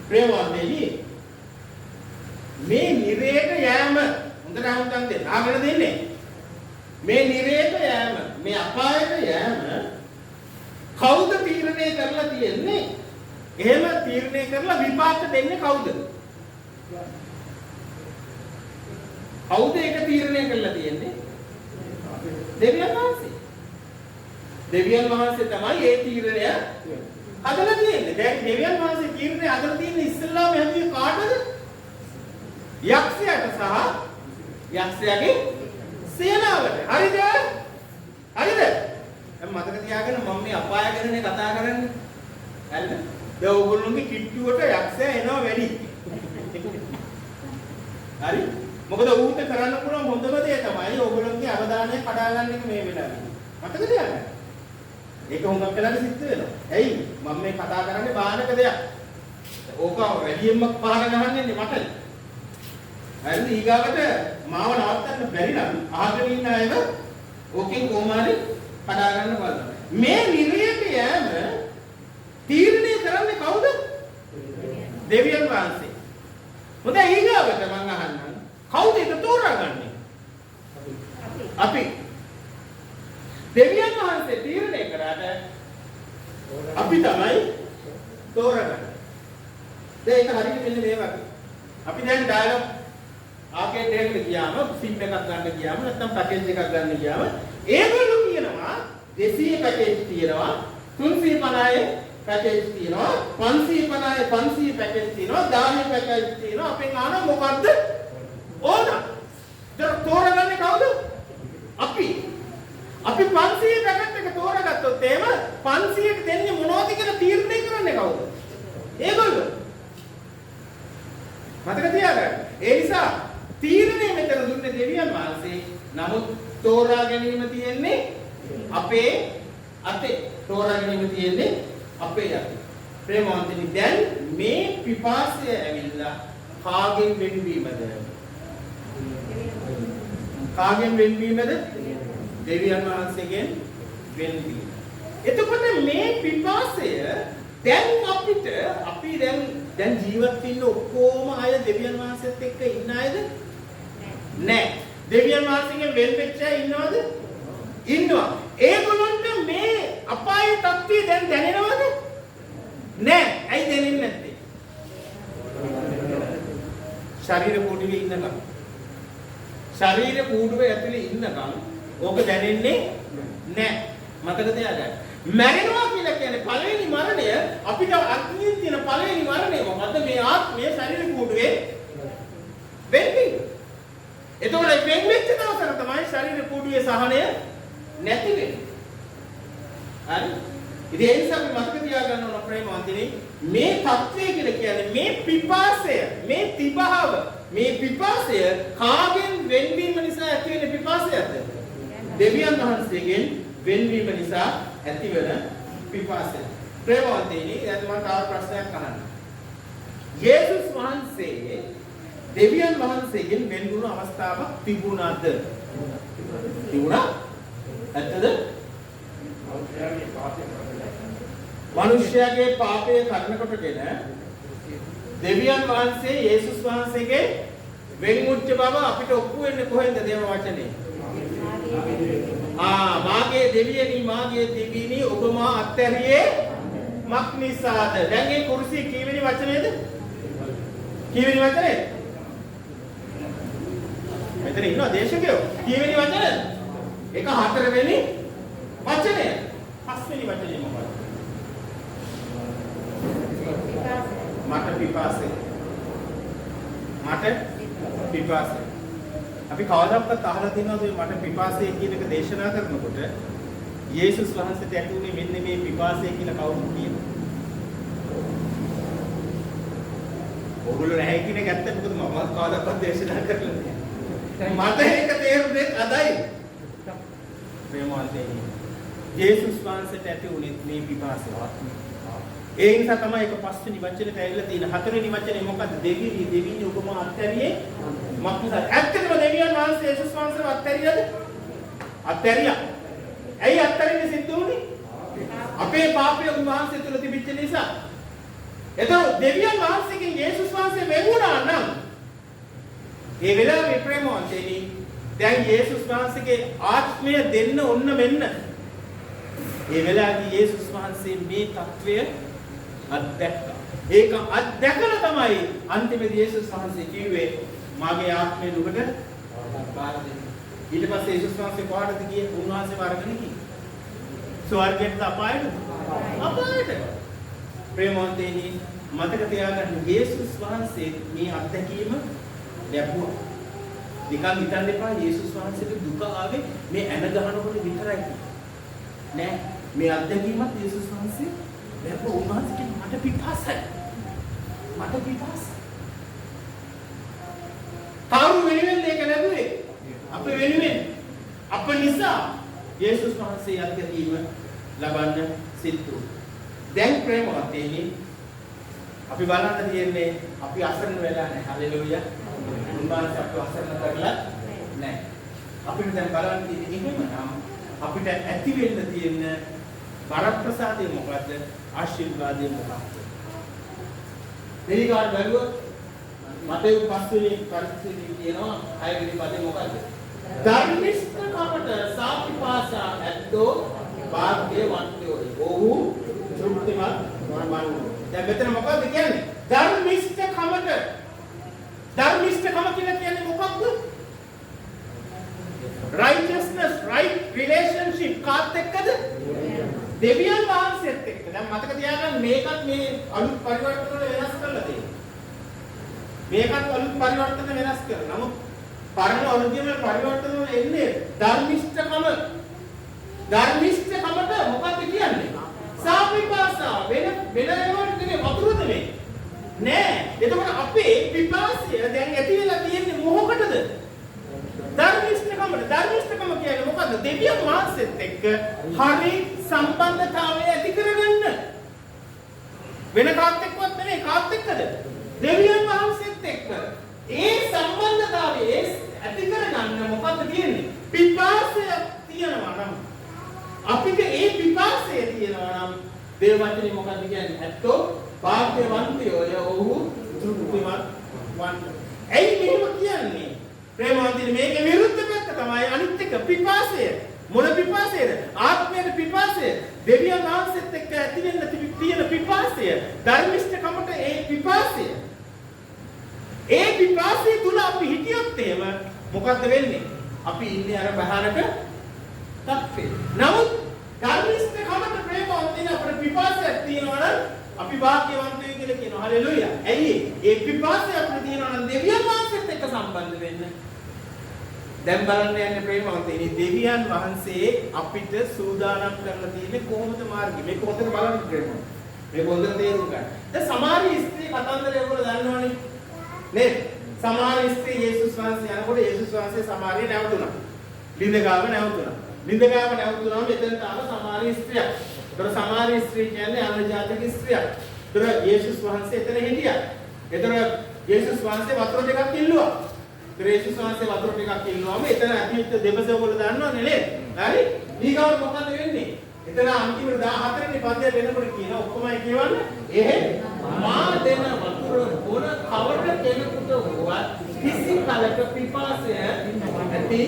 Speaker 1: ප්‍රේමවන්තයනි මේ නිරේට යෑම හොඳට අහුම්කම් දෙන්න. ආගෙන දෙන්නේ. මේ නිරේට යෑම, මේ අපායට යෑම කවුද තීරණය කරලා තියෙන්නේ? එහෙම තීරණය කරලා විපාක දෙන්නේ කවුද? කවුද ඒක තීරණය කරලා තියෙන්නේ? දෙවියන් වහන්සේ. දෙවියන් වහන්සේ තමයි ඒ තීරණය අදලා තියෙන්නේ. දැන් දෙවියන් වහන්සේ තීරණය අදලා තියෙන්නේ ඉස්සෙල්ලාම හැදුවේ කාටද? යක්ෂයාට සහ යක්ෂයාගේ සේනාවට. හරිද? හරිද? දැන් මතක තියාගන්න මම මේ අපාය ගැනනේ කතා කරන්නේ. හරිද? දැන් ඕගොල්ලෝගේ කිට්ටුවට යක්ෂයා එනවා වැඩි. හරි? මොකද ඌට කරන්න පුළුවන් හොඳම දේ තමයි ඕගොල්ලෝගේ අවධානය කඩා ගන්න එක මේ වෙලාවේ. මතක තියාගන්න. ඒක හුඟක් වෙලාවට සිද්ධ වෙනවා. ඇයි? මම මේ කතා කරන්නේ බාහනක දෙයක්. ඕක වැඩියෙන්ම පහර ගහන්නේ මට. හරිද? ඊගාවට මාව නවත්තන්න බැරි නම් අහගෙන ඉන්න අයව ඕකෙන් කොහොමද කඩා ගන්න බලන්න. මේ නිරයට යෑම තීරණය කරන්නේ කවුද? දෙවියන් වහන්සේ. හොඳයි ඊගාවට මම අහන්නම්. කවුද ඒක තෝරාගන්නේ? අපි. දෙවියන් වහන්සේ තීරණය කරාට අපි තමයි තෝරගන්නේ. දැන් ඒක හරියට මෙන්න මේ වගේ. අපි දැන් ඩයලොග් ආකේඩ් එකකට ගියාම සිම් එකක් ගන්න ගියාම නැත්නම් පැකේජ් එකක් ගන්න ගියාම ඒගොල්ලෝ කියනවා 200 පැකේජ් තියෙනවා 350 පැකේජ් තියෙනවා 550 500 පැකේජ් තියෙනවා 1000 පැකේජ් තියෙනවා අපෙන් අහන මොකද්ද ඕන? තෝරගන්නේ කවුද? අපි 500 පැකට් එක තෝරගත්තොත් එහෙම 500ට දෙන්නේ මොනවද කියලා තීරණය කරන්නේ කවුද? ඒගොල්ලෝ. මතක තියාගන්න. ඒ නිසා තීරණය මෙතන දුන්නේ දෙවියන් වහන්සේ. නමුත් තෝරා ගැනීම තියෙන්නේ අපේ අතේ. තෝරා ගැනීම තියෙන්නේ අපේ අතේ. ප්‍රේමවන්තනි දැන් මේ පිපාසය ඇවිල්ලා කාගෙන් වෙන්වීමද? කාගෙන් වෙන්වීමද? දෙවියන් වහන්සේගෙන් වෙන්වීම. එතකොට මේ පිපාසය දැන් අපිට අපි දැන් ජීවත් වෙන්න ඔක්කොම අය දෙවියන් වහන්සේත් එක්ක ඉන්න අයද? නැහැ. දෙවියන් වහන්සේගෙන් වෙන් වෙච්ච අය ඉන්නවද? ඉන්නවා. ඒගොල්ලන්ට මේ අපායේ තත්ත්වය දැන් දැනෙනවද? නැහැ. ඇයි දැනෙන්නේ නැත්තේ? ශරීර කූඩුවේ ඉන්නකම්. ශරීර කූඩුවේ ඇතුලේ ඉන්නකම් ඕක දැනෙන්නේ නැහැ. මතක තියාගන්න. මැරෙනවා කියලා කියන්නේ පළවෙනි මරණය අපිට අත්මින් තියෙන පළවෙනි මරණය මොකද්ද? මේ ආත්මය ශරීර කූඩුවේ වෙන්නේ. එතකොට වෙන් වෙච්ච දවසට තමයි ශරීර කූඩුවේ සහනය නැති වෙන්නේ. හරි? ඉතින් ඒ නිසා අපි මතක තියාගන්න ඕන ප්‍රේමවන්තනි මේ தත්ත්වය කියලා කියන්නේ මේ පිපාසය, මේ තිබහව, මේ පිපාසය කාගෙන් වෙන්වීම නිසා ඇති වෙන පිපාසයක්ද? දෙවියන් වහන්සේගෙන් වෙන්වීම නිසා ඇතිවන පිපාසය. ප්‍රේමවන්තනි දැන් මම තව ප්‍රශ්නයක් අහන්න. යේසුස් වහන්සේ දෙවියන් වහන්සේගෙන් වෙන් වුණු අවස්ථාවක් තිබුණාද? තිබුණා? ඇත්තද? මිනිස්යාගේ පාපය කරන කොටගෙන දෙවියන් වහන්සේ යේසුස් වහන්සේගේ වෙන් වුච්ච බව අපිට ඔප්පු වෙන්නේ කොහෙන්ද දේව වචනේ? මාගේ දෙවියනි මාගේ දෙවියනි ඔබ මා අත්හැරියේ මක් නිසාද? දැන් මේ කුරුසිය කීවෙනි වචනේද? කීවෙනි වචනේද? මෙතන ඉන්නවා දේශකයෝ. කීවෙනි වචනේද? ඒක හතරවෙනි වචනය. පස්වෙනි වචනේ මොකක්ද? මට පිපාසය. මට පිපාසය. අපි කවදාවත් අහලා තියෙනවද මට පිපාසය කියන එක දේශනා කරනකොට යේසුස් වහන්සේට ඇතුනේ මෙන්න මේ පිපාසය කියලා කවුරුත් කියනවා. ඔගොල්ලෝ නැහැ කියන එක ඇත්ත මොකද මම කවදාවත් දේශනා කරලා නැහැ. මට ඒක තේරුනේ අදයි. ප්‍රේමවන්තයනි. යේසුස් වහන්සේට ඇතුනේ මේ පිපාසය. ඒ නිසා තමයි ඒක පස්වෙනි වචනේට ඇවිල්ලා තියෙන. හතරවෙනි වචනේ මොකද්ද? දෙවියනි ඔබ මා අත්හැරියේ මක් නිසාද? ඇත්තටම දෙවියන් වහන්සේ යේසුස් වහන්සේව අත්හැරියද? අත්හැරියා. ඇයි අත්හැරෙන්නේ සිද්ධ වුනේ? අපේ පාපය උන්වහන්සේ තුළ තිබිච්ච නිසා. එතකොට දෙවියන් වහන්සේගෙන් යේසුස් වහන්සේ වෙන් වුණා නම් ඒ වෙලාවේ ප්‍රේමවන්තයනි දැන් යේසුස් වහන්සේගේ ආත්මය දෙන්න ඔන්න මෙන්න. ඒ වෙලාවේ යේසුස් වහන්සේ මේ తත්වය අත්දැක්කා. ඒක අත්දැකලා තමයි අන්තිමේදී යේසුස් වහන්සේ කිව්වේ මාගේ ආත්මය නුඹට බාර දෙන්න. ඊට පස්සේ යේසුස් වහන්සේ කොහාටද ගියේ? උන්වහන්සේ වර්ගනේ ගියේ. ස්වර්ගයට අපායට. අපායට. ප්‍රේමවන්තයනි මතක තියාගන්න යේසුස් වහන්සේ මේ අත්දැකීම ලැබුවා. නිකන් හිතන්න එපා යේසුස් වහන්සේට දුක ආවේ මේ ඇන ගහනකොට විතරයි. නෑ මේ අත්දැකීමත් යේසුස් වහන්සේ ලැබුවා. උන්වහන්සේ මට පිපාසයි. මට පිපාසයි. තාරු වෙනුවෙන් ඒක ලැබුවේ. අප වෙනුවෙන් අප නිසා යේසුස් වහන්සේ අත්දැකීම ලබන්න සිද්ධ වුණා. දැන් ප්‍රේමවන්තයනි අපි බලන්න තියෙන්නේ අපි අසරණ වෙලා නැහැ. හලෙලූයා. උන්වහන්සේ අපව අසරණ කරලා නැහැ. අපිට දැන් බලන්න තියෙන්නේ එහෙමනම් අපිට ඇති වෙන්න තියෙන වරප්‍රසාදය මොකද්ද? ආශිර්වාදය මොකක්ද? දෙවිගාඩ බැලුවොත් මතේ 5 වෙනි පරිච්ඡේදයේ කියනවා 6 වෙනි පදේ මොකද්ද? ධර්මිෂ්ඨකමට සාපිපාසා ඇත්තෝ වාග්යවන්තයෝ. ඔහු තෘප්තිමත් වන්නෝ. දැන් මෙතන මොකද්ද කියන්නේ? ධර්මිෂ්ඨකමට. ධර්මිෂ්ඨකම කියලා කියන්නේ මොකක්ද? righteousness, right relationship කාත් එක්කද? දෙවියන් වහන්සේත් එක්ක. දැන් මතක තියාගන්න මේකත් මේ අලුත් පරිවර්තන වල වෙනස් කරලා තියෙනවා. මේකත් අලුත් පරිවර්තන වෙනස් කරනවා. නමුත් පරණ ඔරිජිනල් පරිවර්තන වල එන්නේ ධර්මිෂ්ඨකම. ධර්මිෂ්ඨකමට මොකක්ද කියන්නේ? සාපිපාසා වෙන ඒවට නෙමෙයි වතුර නෙමෙයි. නෑ. එතකොට අපේ පිපාසය දැන් ඇති වෙලා තියෙන්නේ මොකකටද? ධර්මිෂ්ඨකමට. ධර්මිෂ්ඨකම කියන්නේ මොකද්ද? දෙවියන් වහන්සේත් එක්ක හරි සම්බන්ධතාවය ඇති කරගන්න. වෙන කාත් එක්කවත් නෙමෙයි. කාත් එක්කද? දෙවියන් වහන්සේත් එක්ක. ඒ සම්බන්ධතාවය ඇති කරගන්න මොකද්ද තියෙන්නේ? පිපාසය තියෙනවා නම් අපිට ඒ පිපාසය තියෙනවා නම් දේව වචනේ මොකද්ද කියන්නේ? ඇත්තෝ වාග්යවන්තයෝ. ඔහු තෘප්තිමත් වන්නෝ. ඇයි මෙහෙම කියන්නේ? ප්‍රේමවන්තනි මේකේ විරුද්ධ පැත්ත තමයි අනිත් එක පිපාසය. මොන පිපාසයද? ආත්මයේ පිපාසය. දෙවියන් වහන්සේත් එක්ක ඇති වෙන්න තියෙන පිපාසය. ධර්මිෂ්ඨකමට ඒ පිපාසය. ඒ පිපාසය තුල අපි හිටියොත් එහෙම මොකද්ද වෙන්නේ? අපි ඉන්නේ අර බහනක තත්ත්වේ. නමුත් ධර්මිෂ්ඨකමට ප්‍රේමවන්තනි අපේ පිපාසයක් තියෙනවා නම් අපි වාක්‍යවන්තයෝ කියලා කියනවා. හලෙලූයා. ඇයි? ඒ පිපාසය අපිට තියෙනවා නම් දෙවියන් වහන්සේත් එක්ක සම්බන්ධ වෙන්න. දැන් බලන්න යන්නේ ප්‍රේමවන්තයනි දෙවියන් වහන්සේ අපිට සූදානම් කරලා තියෙන්නේ කොහොමද මාර්ගය? මේක හොඳට බලන්න ප්‍රේමවන්ත. මේක හොඳට තේරුම් ගන්න. දැන් සමහර ස්ත්‍රී කතන්දරය ඔයගොල්ලෝ දන්නවනේ. නේද? සමහර ස්ත්‍රී යේසුස් වහන්සේ යනකොට යේසුස් වහන්සේ සමාරිය නැවතුණා. ලිඳගාව නැවතුණා. ලිඳගාව නැවතුණාම එතනට ආව සමහර ස්ත්‍රියක්. ඒතර සමහර ස්ත්‍රී කියන්නේ අන්‍ය ජාතික ස්ත්‍රියක්. ඒතර යේසුස් වහන්සේ එතන හිටියා. ඒතර යේසුස් වහන්සේ වතුර ටිකක් ඉල්ලුවා. ඒතර යේසුස් වහන්සේ වතුර ටිකක් ඉල්ලුවාම එතන ඇතුළත දෙබස වල දන්නවනේ නේද? හරි? ඊගාවට මොකද වෙන්නේ? එතන අන්තිමට 14 වෙනි පදයට වෙනකොට කියන ඔක්කොමයි කියවන්නේ. එහෙ මා දෙන වතුර බොන කවට කෙනෙකුට වුවත් කිසි කලක පිපාසය නැති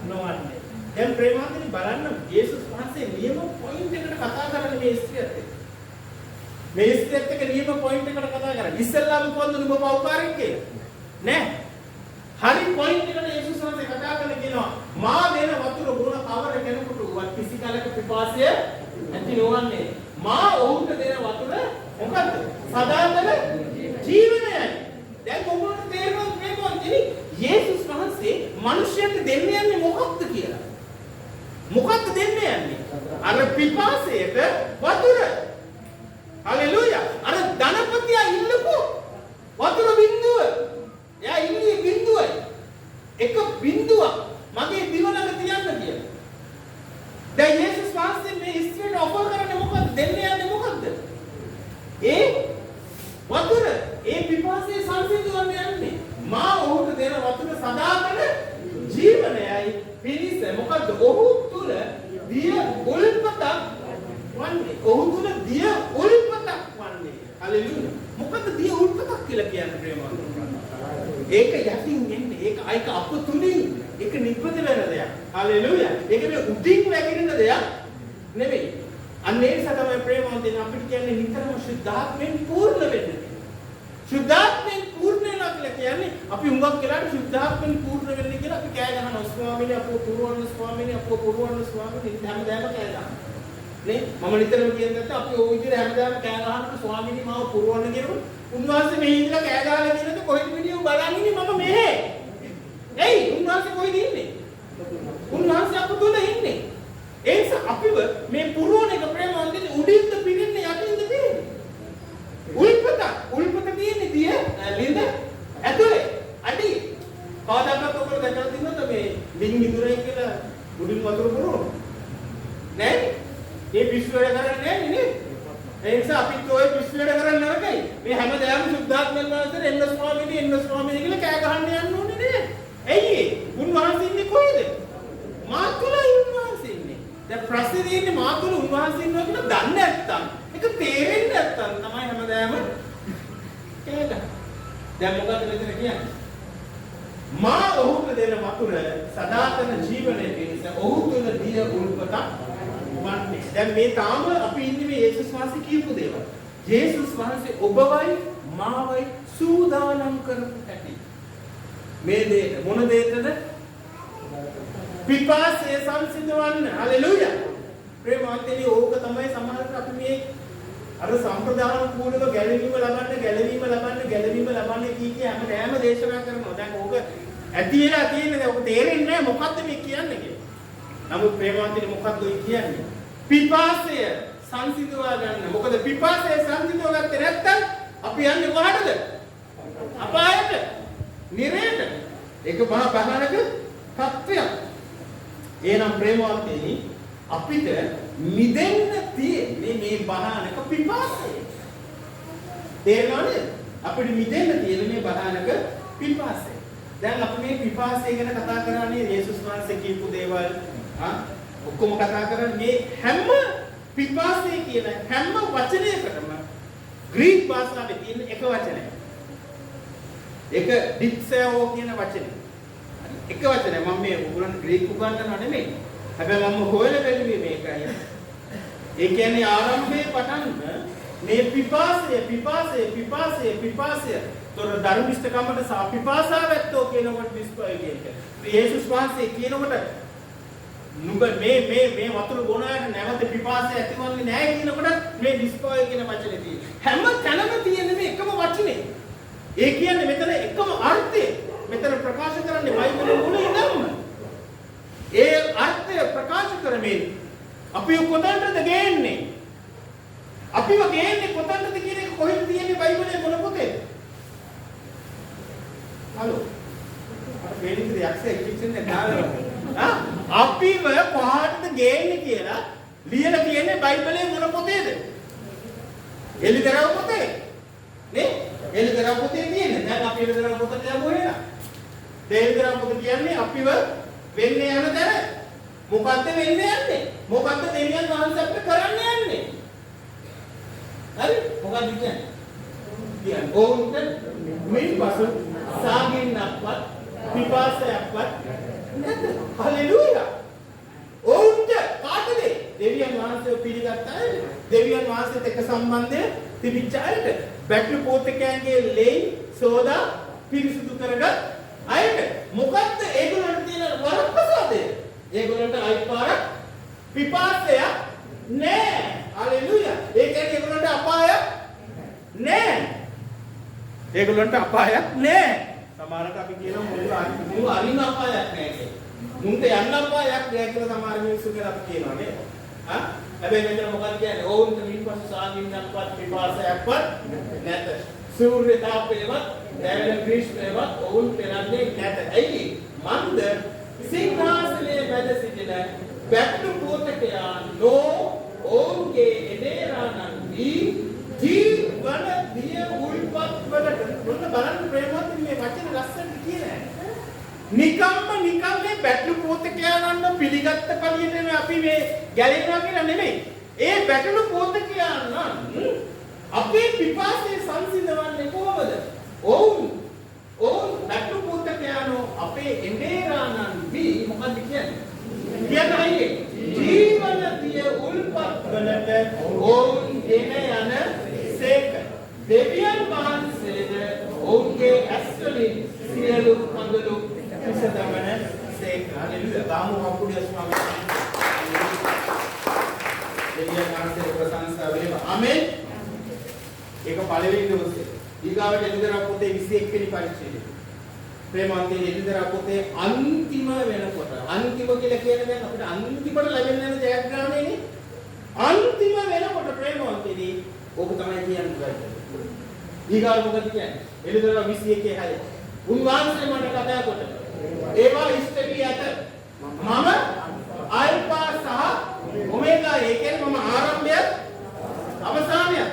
Speaker 1: නොවන්නේ. දැන් ප්‍රේමවන්තනි බලන්න යේසුස් වහන්සේ නියම පොයින්ට් එකට කතා කරන්නේ මේ ස්ත්‍රියත් එක්ක. මේ ස්ත්‍රියත් එක්ක නියම පොයින්ට් එකට කතා කරන්නේ. ඉස්සෙල්ලාම කොහොමද නුඹ පව්කාරයෙක් කියලා? නෑ. හරි පොයින්ට් එකට යේසුස් වහන්සේ කතා කරලා කියනවා මා දෙන වතුර බොන කවර කෙනෙකුට වත් කිසි කලක පිපාසය නැති නොවන්නේ. මා ඔවුන්ට දෙන වතුර මොකද්ද? සදාතන ජීවනයයි. දැන් ඔබට තේරෙනවා ප්‍රේමවන්තනි යේසුස් වහන්සේ මිනිස්යන්ට දෙන්න යන්නේ මොකක්ද කියලා? මොකක්ද දෙන්නේ යන්නේ? අර පිපාසයට වතුර. හලෙලූයා. අර ධනපතියා ඉල්ලපු වතුර බින්දුව. එයා ඉන්නේ බින්දුවයි. එක බින්දුවක් මගේ දිව ළඟ තියන්න කියලා. දැන් යේසුස් වහන්සේ මේ ස්ත්‍රියට ඔෆර් කරන්නේ මොකද්ද? දෙන්න යන්නේ මොකද්ද? ඒ වතුර. ඒ පිපාසයේ සංසිඳවන්න යන්නේ. මා ඔහුට දෙන වතුර සදාතන ජීවනයයි පිණිස. මොකද්ද? ඔහු තුල දිය උල්පතක් වන්නේ. ඔහු තුල දිය උල්පතක් වන්නේ. හලෙලූයා. මොකද්ද දිය උල්පතක් කියලා කියන්නේ ප්‍රේමවන්තයෝ? ඒක යටින් එන්නේ. ඒක අප තුලින් ඒක නිපද වෙන දෙයක්. හලෙලූයා. ඒක මේ උඩින් වැగిරෙන දෙයක් නෙමෙයි. අන්න ඒ නිසා තමයි ප්‍රේමවන්තයන් අපිට කියන්නේ නිතරම ශුද්ධාත්මයෙන් පූර්ණ වෙන්න. ශුද්ධාත්මයෙන් පූර්ණ වෙනවා කියලා කියන්නේ අපි හුඟක් වෙලාවට ශුද්ධාත්මයෙන් පූර්ණ වෙන්න කියලා අපි කෑ ගහනවා. ස්වාමීනි අපෝ පුරවන්න ස්වාමීනි අපෝ පුරවන්න ස්වාමීනි හැමදාම කෑ ගහනවා. නේ මම නිතරම කියන්නේ අපි ওই විදිහට හැමදාම කෑ ගහනකොට ස්වාමීනි මාව පුරවන්න කියනකොට උන්වහන්සේ මෙහි ඉඳලා කෑ ගහලා කියනකොට කොහෙද වීඩියෝ බලන් ඉන්නේ මම මෙහෙ. එයි උන්වහන්සේ කොහෙද ඉන්නේ? උන්වහන්සේ අප තුල ඉන්නේ. ඒ නිසා අපිව මේ පුරවන එක ප්‍රේමවන්තයන් උඩින්ද පිටින්ද යටින්ද තියෙන්නේ. උල්පත තියෙන්නේ දිය ලිඳ ඇතුලේ අඩි. කවදාකවත් ඔබට දැකලා තියෙනවද මේ ලිංග ඉදුරේ කියලා උඩින් වතුර පුරවන? නෑ. ඒ පිස්සු වැඩ කරන්නේ නෑනේ නේ. ඒ නිසා අපිත් ඔය පිස්සු වැඩ කරන්නේ නරකයි. මේ හැමදාම සුද්ධාත්මයන් වහන්සේ එන්න ස්වාමීනි කියලා කෑ ගහන්න යන්න ඕනේ නේ. ඇයි ඒ? උන්වහන්සේ ඉන්නේ කොහෙද? මා තුලයි උන්වහන්සේ ඉන්නේ. දැන් ප්‍රශ්නේ තියෙන්නේ මා තුල උන්වහන්සේ ඉන්නවා කියලා දන්නේ නැත්තම් ඒක තේරෙන්නේ නැත්තම් තමයි හැමදාම කෑ ගහන්නේ. දැන් මොකද මෙතන කියන්නේ? මා ඔහුට දෙන වතුර සදාතන ජීවනයේ පිණිස ඔහු තුල දිය උල්පතක් වන්නේ. දැන් මේ තාම අපි ඉන්නේ මේ යේසුස් වහන්සේ කියපු දේවල්. යේසුස් වහන්සේ ඔබවයි මාවයි සූදානම් කරපු හැටි. මේ දෙයට මොන දෙයටද? පිපාසය සංසිඳවන්න. හලෙලූයා. ප්‍රේමවන්තනි ඕක තමයි සමහරවිට අපි මේ අර සම්ප්‍රදාන කූලව ගැලවීම ලබන්න කී හැම දේශනා කරනවා. දැන් ඕක ඇති වෙලා තියෙන්නේ දැන් ඕක තේරෙන්නේ නැහැ මොකද්ද මේ කියන්නේ කියලා. නමුත් ප්‍රේමවන්තනි මොකද්ද ඔය කියන්නේ? පිපාසය සංසිඳවා ගන්න. මොකද පිපාසය සංසිඳව ගත්තේ නැත්නම් අපි යන්නේ කොහටද? අපායට. නිරේට. ඒක මහා භයානක තත්ත්වයක්. එහෙනම් ප්‍රේමවන්තනි අපිට මිදෙන්න තියෙන්නේ මේ භයානක පිපාසය. තේරෙනවද? අපිට මිදෙන්න තියෙන්නේ මේ භයානක පිපාසය. දැන් අපි මේ පිපාසය ගැන කතා කරන්නේ යේසුස් වහන්සේ කියපු දේවල් ඔක්කොම කතා කරන්නේ මේ හැම පිපාසය කියන හැම වචනයකටම ග්‍රීක භාෂාවේ තියෙන එක වචනයක්. ඒක ඩික්සෙෝ කියන වචනේ. එක වචනයක්. මම මේ උගලන්ට ග්‍රීක උගන්වන්නව නෙමෙයි. හැබැයි මම හොයලා බැලුවේ මේකයි. ඒ කියන්නේ ආරම්භයේ පටන්ම මේ පිපාසය. තොර ධර්මිෂ්ඨකමට පිපාසාවැත්තෝ කියනකොට විස්පය කියන්නේ. යේසුස් වහන්සේ කියනකොට නුඹ මේ වතුර බොනාට නැවත පිපාසය ඇතිවන්නේ නැහැ කියනකොට මේ විස්පය කියන වචනේ තියෙනවා. හැම තැනම තියෙන මේ එකම වචනේ. ඒ කියන්නේ මෙතන එකම අර්ථය. මෙතන ප්‍රකාශ කරන්නේ බයිබලයේ මුල ඉඳන්ම. ඒ අර්ථය ප්‍රකාශ කරමින් අපි කොතනටද ගේන්නේ? අපිව ගේන්නේ කොතනටද කියන එක කොහෙද තියෙන්නේ බයිබලයේ මොන පොතේද? හලෝ. අර බේරින්ද යක්ෂය ඉක්ෂන් එක දාලා. අපිව කොහාටද ගේන්නේ කියලා ලියලා තියෙන්නේ බයිබලයේ මොන පොතේද? එළිදරව් පොතේ. නේ? එළිදරව් පොතේ තියෙන්නේ. දැන් අපි එළිදරව් පොතට යමු එහෙනම්. එළිදරව් පොත කියන්නේ අපිව වෙන්නේ යන තැන. මොකද්ද වෙන්නේ යන්නේ? මොකද්ද දෙවියන් වහන්සේ අපිට කරන්න යන්නේ? හරි? මොකක්ද කියන්නේ? ඕන්ට මින්පසු සාගින්නක්වත් පිපාසයක්වත් නැත. හලෙලූයා. ඕන්ට කාටද? දෙවියන් වහන්සේව පිළිගත් අය, දෙවියන් වහන්සේත් එක්ක සම්බන්ධය තිබිච්ච අයට, බැටළු පෝතකයන්ගේ ලේ සෝදා පිරිසුදු කරගත් අයට. මොකද්ද ඒගොල්ලන්ට තියෙන වරප්‍රසාදය? ඒගොල්ලන්ට අයිපාරක් පිපාසයක් නෑ. හලෙලූයා. ඒ කියන්නේ ඒගොල්ලන්ට අපායක් නෑ. ඒගොල්ලන්ට අපායක් නෑ. සමහරකට අපි කියනවා මුළු අරින්න අපායක් නෑ කියලා. මුන්ට යන්න අපායක් නෑ කියලා සමහර මිනිස්සු කියලා අපි කියනවා නේද? හැබැයි මෙතන මොකක්ද කියන්නේ? ඕන්ට මිනිස්සු සාගින්නක්වත් පිපාසයක්වත් නැත. සූර්ය තාපයවත් දැවෙන ග්‍රීෂ්මයවත් ඕන් පෙරන්නේ නැත. ඇයි? මන්ද සිංහාසනයේ වැඩ සිටින බැටළු පෝතකයා නෝ ඔවුන්ගේ එදේරාණන්හි ජීවන දිය උල්පත් වලට මොන බලන්න ප්‍රේමවත් මේ වචන ලස්සනට කියන්නේ. නිකම්ම මේ බැටළු පෝතකයාණන් පිළිගත්ත පළියට අපි මේ ගැලෙනවා කියලා නෙමෙයි. ඒ බැටළු පෝතකයාණන් අපේ පිපාසය සංසිඳවන්නේ කොහොමද? ඔවුන් බැටළු පෝතකයාණෝ වලින් සියලු කඳුළු විසඳමන සේක. හලෙලුයා. ගාමු අපුඩිය ස්වාමීන් වහන්සේ. දෙවියන් වහන්සේ ප්‍රශංසා වේවා. ආමෙන්. ඒක පළවෙනි දවසේ. ඊගාවට එළිදරව් පොතේ 21 වෙනි පරිච්ඡේදය. ප්‍රේමන්තේ එළිදරව් පොතේ අන්තිම වෙනකොට අන්තිම කියලා කියන්නේ දැන් අපිට අන්තිමට ලැබෙන ජයග්‍රහණයනේ. අන්තිම වෙනකොට ප්‍රේමන්තේදී ඕක තමයි කියන්නේ. ඊගාව මොකද කියන්නේ? එළිදරව් 21 6. උන්වහන්සේ මට කතා කොට ඒවා ඉෂ්ට වී ඇත. මම අල්ෆා සහ ඔමේගා. ඒ කියන්නේ මම ආරම්භයත් අවසානයත්.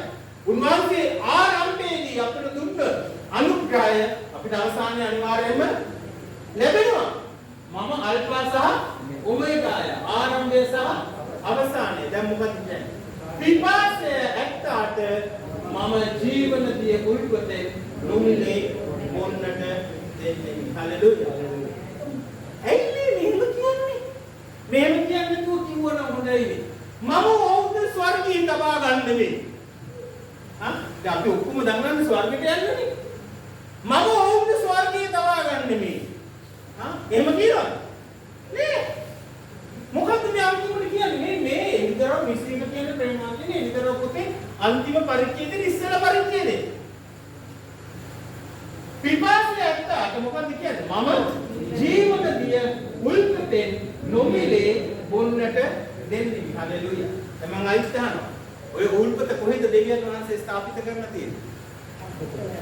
Speaker 1: උන්වහන්සේ ආරම්භයේදී අපිට දුන්න අනුග්‍රහය අපිට අවසානයේ අනිවාර්යයෙන්ම ලැබෙනවා. මම අල්ෆා සහ ඔමේගාය. ආරම්භය සහ අවසානය. දැන් මොකද කියන්නේ? පිපාසය ඇත්තාට මම ජීවන දිය උල්පතේ නොමිලේ මොන්නට දෙන්නේ. හලෙලුයා. ඇයි මෙහෙම කියන්නේ? මෙහෙම කියන්නේ තු කිව්වන හොඳයි. මම ඔවුන් ස්වර්ගයෙන් තබා ගන්න නෙවෙයි. දැන් අපි ඔක්කොම දන්නන්නේ ස්වර්ගයට යන්නනේ. මම ඔවුන් ස්වර්ගයේ තබා ගන්න නෙමෙයි. එහෙම කියනවා නේ? මොකද්ද මේ අන්තිමට කියන්නේ? මේ එළිදරව් මිස්ත්‍රික කියන ප්‍රේමාන්තනේ එළිදරව් පොතේ අන්තිම පරිච්ඡේදයේ ඉස්සෙල්ලා පරිච්ඡේදේ. පිපාසය ඇත්තාට මොකද්ද කියන්නේ? මම ජීවන දිය උල්පතෙන් නොමිලේ බොන්නට දෙන්නේ. හලෙලුයා. දැන් මම අයිස්තානවා. ඔය උල්පත කොහෙද දෙවියන් වහන්සේ ස්ථාපිත කරලා තියෙන්නේ?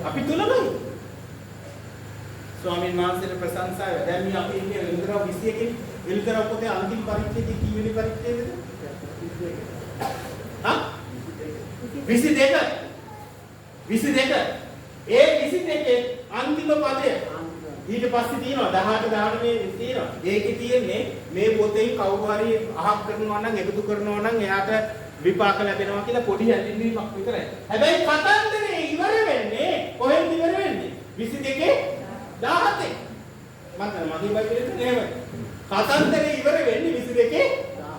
Speaker 1: අපි තුලමයි. ස්වාමීන් වහන්සේට ප්‍රශංසාව. දැන් මේ අපි ඉන්නේ එළිදරව් 21 එළිදරව් පොතේ අන්තිම පරිච්ඡේදයේ කීවෙනි පරිච්ඡේදයද? 22. 22. ඒ 22 අන්තිම පදය. ඊට පස්සේ තියෙනවා 18 18 මේ තියෙනවා. ඒකේ තියෙන්නේ මේ පොතේ කවුරු හරි අහක් කරනවා නම් එකතු කරනවා නම් එයාට විපාක ලැබෙනවා කියලා පොඩි හැඳින්වීමක් විතරයි. හැබැයි කතන්දරේ ඉවර වෙන්නේ කොහෙන්ද ඉවර වෙන්නේ? 22 17. මගේ බයිබලෙත් නේද? කතන්දරේ ඉවර වෙන්නේ 22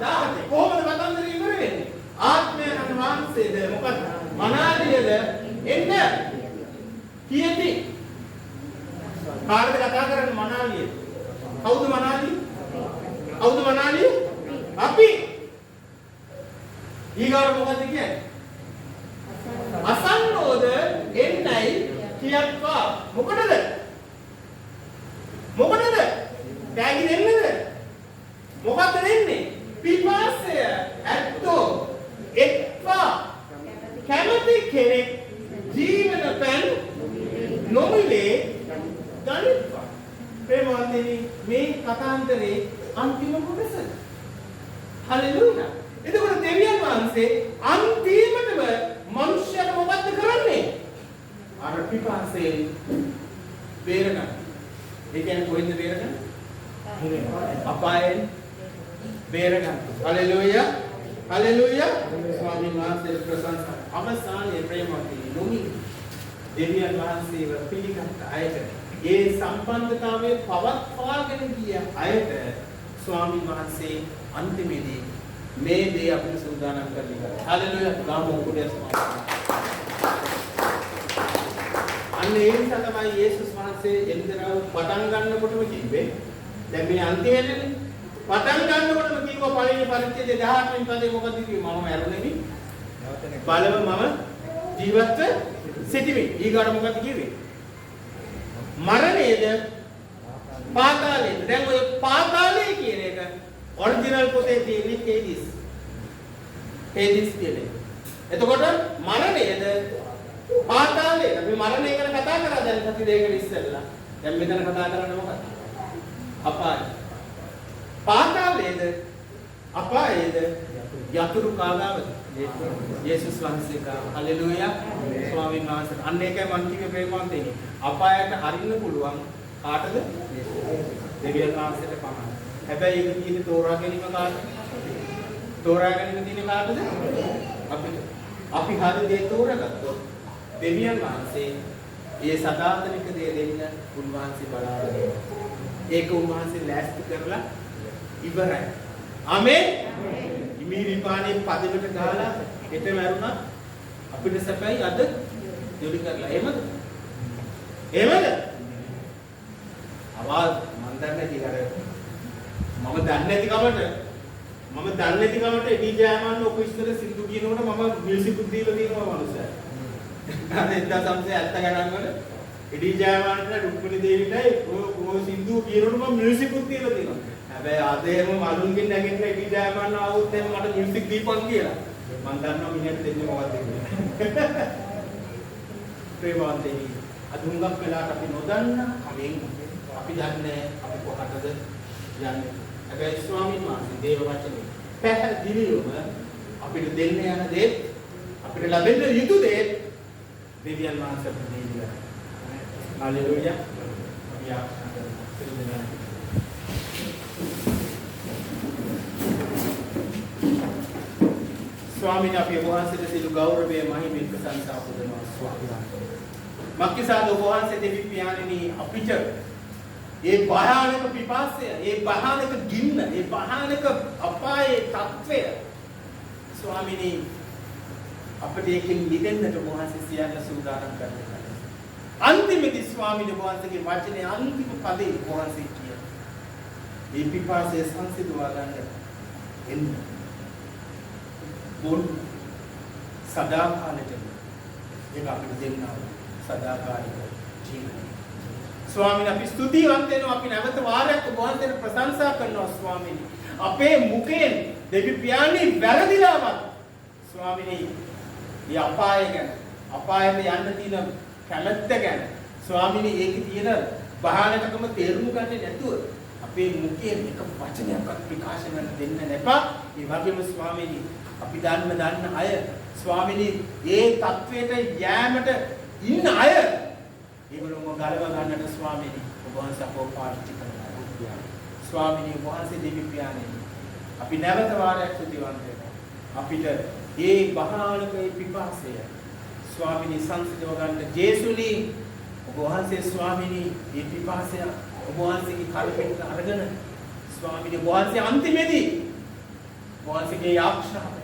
Speaker 1: 17. කොහොමද කතන්දරේ ඉවර වෙන්නේ? ආත්මයන් වහන්සේද මොකද? මනාලියද එන්න කීයේද? කාටද කතා කරන්නේ මනාලිය? කවුද මනාලිය? කවුද මනාලිය? අපි. ඊගාට මොකද කියන්නේ? අසන්නෝද එන්නයි කියත්වා. මොකටද? මොකටද? ටැගි දෙන්නද? මොකක්ද දෙන්නේ? පිපාසය ඇත්තෝ එක්වා කැමති කෙනෙක් ජීවන පෑන් නොමිලේ ගනිත්වා. ප්‍රේමවන්තනි මේ කතාන්තරේ අන්තිම කොටස. හලෙලුයා. එතකොට දෙවියන් වහන්සේ අන්තිමටම මනුෂ්‍යයට මොකද්ද කරන්නේ? අර පිපාසයෙන් බේරගන්න. ඒ කියන්නේ කොහෙන්ද බේරගන්නේ? අපායෙන් බේරගන්න. හලෙලුයා. හලෙලුයා. ස්වාමීන් වහන්සේ ප්‍රශංසා. අවසානයේ ප්‍රේමවන්තනි නොමි දෙවියන් වහන්සේව පිළිගත් අයට ඒ සම්බන්ධතාවයේ පවත්වාගෙන ගිය අයට ස්වාමීන් වහන්සේ අන්තිමේදී මේ දේ අපිට සූදානම් කරලා. හලෙලුයා. ගාමෝ කුඩස් අන්න ඒ නිසා තමයි යේසුස් වහන්සේ එළිදරව් පටන් ගන්නකොටම කිව්වේ. දැන් මේ අන්තිමේදී පටන් ගන්නකොටම කිව්වා පළවෙනි පරිච්ඡේදයේ 18 වෙනි පදේ මොකද කිව්වේ? මම මැරුණෙමි. බලව මම ජීවත්ව සිටිමි. ඊගාට මොකද කිව්වේ? මරණයද පාතාලයද. දැන් ඔය පාතාලය කියන එක ඔරිජිනල් පොතේ තියෙන්නේ හේදිස්. හේදිස් කියන්නේ. එතකොට මරණයද පාතාලයද. අපි මරණය ගැන කතා කරා දැන් සති දෙකකට ඉස්සෙල්ලා. දැන් මෙතන කතා කරන්නේ මොකක්ද? අපාය. පාතාලයද අපායද යතුරු කාගාවද? යේසුස් වහන්සේ ගාව. හලෙලුයා. ස්වාමීන් වහන්සේ. අන්න ඒකයි මම කිව්වේ ප්‍රේමවන්තයනි. අපායට හරින්න පුළුවන් කාටද? දෙවියන් වහන්සේට පමණයි. හැබැයි ඒක තියෙන්නේ තෝරා ගැනීම කාටද? තෝරා ගැනීම තියෙන්නේ කාටද? අපිට. අපි හරි දේ තෝරගත්තොත් දෙවියන් වහන්සේ ඒ සදාතනික දේ දෙන්න උන්වහන්සේ බලාපොරොත්තු වෙනවා. ඒක උන්වහන්සේ ලෑස්ති කරලා ඉවරයි. ආමේන්. ඉමිරිපානේ පදකට දාලා හෙට මරුණා අපිට සැපයි අද යොලි කරලා. එහෙමද? එහෙමද? මම දන්නේ කියලා මම දන්නේ නැති කමට එඩී ජයමාන්න ඔක ඉස්සර සින්දු කියනකොට මම මියුසික් උත් දීලා තියෙනවා මනුස්සයා. අර 1970 ගණන් වල එඩී ජයමාන්නට රුක්මනි දේවියයි ඔය සින්දු කියනකොට මම මියුසික් උත් දීලා තියෙනවා. හැබැයි අද එහෙම මලුන්ගෙන් නැගෙන්න එඩී ජයමාන්න ආවොත් එහෙම මට මියුසික් දීපන් කියලා. මම දන්නවා මිනිහට දෙන්නේ මොකක්ද කියලා. ප්‍රේමවන්තයි. අද හුඟක් වෙලාවට අපි නොදන්න කමෙන් අපි දන්නේ අපි කොහටද යන්නේ. හැබැයි ස්වාමීන් වහන්සේ දේව වචනේ පැහැදිලිවම අපිට දෙන්න යන දේ අපිට ලැබෙන්න යුතු දේ දෙවියන් වහන්සේ දෙන්නේ. හalleluya. අපි ආශා කරනවා. ස්වාමීන් අපි වහන්සේට සියලු ගෞරවය මහිමේ ප්‍රශංසා පුදනවා ස්වාමීන් වහන්සේ. මක්කිසාද වහන්සේ දෙවි පියාණෙනි අපිට ඒ භයානක පිපාසය, ඒ භයානක ගින්න, ඒ භයානක අපායේ තත්ත්වය ස්වාමීනි අපිට ඒකෙන් මිදෙන්නට වහන්සේ සියල්ල සූදානම් කරලා. අන්තිමේදී ස්වාමීන් වහන්සේගේ වචනේ අන්තිම පදේ වහන්සේ කියන. මේ පිපාසය සංසිඳවා ගන්න එන්න. බොන් සදාකාලෙට ඒක අපිට දෙන්නා සදාකාලික ජීවිතය. ස්වාමීන් අපි ස්තුතිවන්ත වෙනවා අපි නැවත වාරයක් ඔබ වහන්සේට ප්‍රශංසා කරනවා ස්වාමීන්. අපේ මුඛයෙන් දෙවි පියාණන් වැරදිලාවත් ස්වාමීන් මේ අපාය ගැන අපායට යන්න තියෙන කැමැත්ත ගැන ස්වාමීන් ඒකේ තියෙන භයානකකම තේරුම් ගන්නේ නැතුව අපේ මුඛයෙන් එක වචනයක්වත් ප්‍රකාශ කරන්න දෙන්න නැපා. ඒ වගේම ස්වාමීන් අපි දන්න අය ස්වාමීනි ඒ තත්වයට යෑමට ඉන්න අය ඒගොල්ලෝම ගලව ගන්නට ස්වාමීනි ඔබ වහන්සේ අපෝ පාවිච්චි කරනවා. ස්වාමීනි වහන්සේ දෙවි පියාණෙනි අපි නැවත වාරයක් ස්තුතිවන්ත වෙනවා. අපිට ඒ භයානක පිපාසය ස්වාමීනි සංසිඳව ගන්න ජේසුනි ඔබ වහන්සේ ස්වාමීනි මේ පිපාසය ඔබ වහන්සේගේ කල්පෙට අරගෙන ස්වාමීනි ඔබ වහන්සේ අන්තිමේදී ඔබ වහන්සේගේ ආක්ෂාව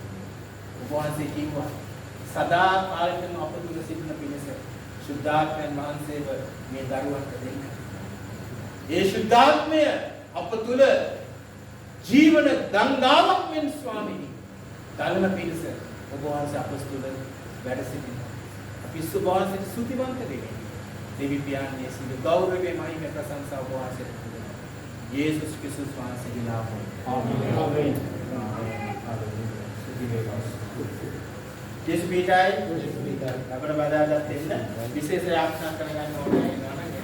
Speaker 1: වහන්සේ කිව්වා සදා කාලෙම අප තුල සිටින පිණිස සුද්ධාත්මයන් වහන්සේව මේ දරුවන්ට දෙන්න. ඒ සුද්ධාත්මය අප තුල ජීවන ගංගාවක් වෙන ස්වාමීනි දරන පිණිස ඔබ වහන්සේ අප තුල වැඩ සිටිනවා. අපි සුභාසිත සුතිවන්ත වෙන්නේ. දෙවි පියාණන් සිළු ගෞරවයේ මහිම ප්‍රශංසාව ඔබ වහන්සේට දෙනවා. යේසුස් ක්‍රිස්තුස් වහන්සේගේ නාමයෙන්. ආමේන්. ආමේන්. Yesus bitai, apa nama dah tenna, bisa saya akan kerana orang yang mana yang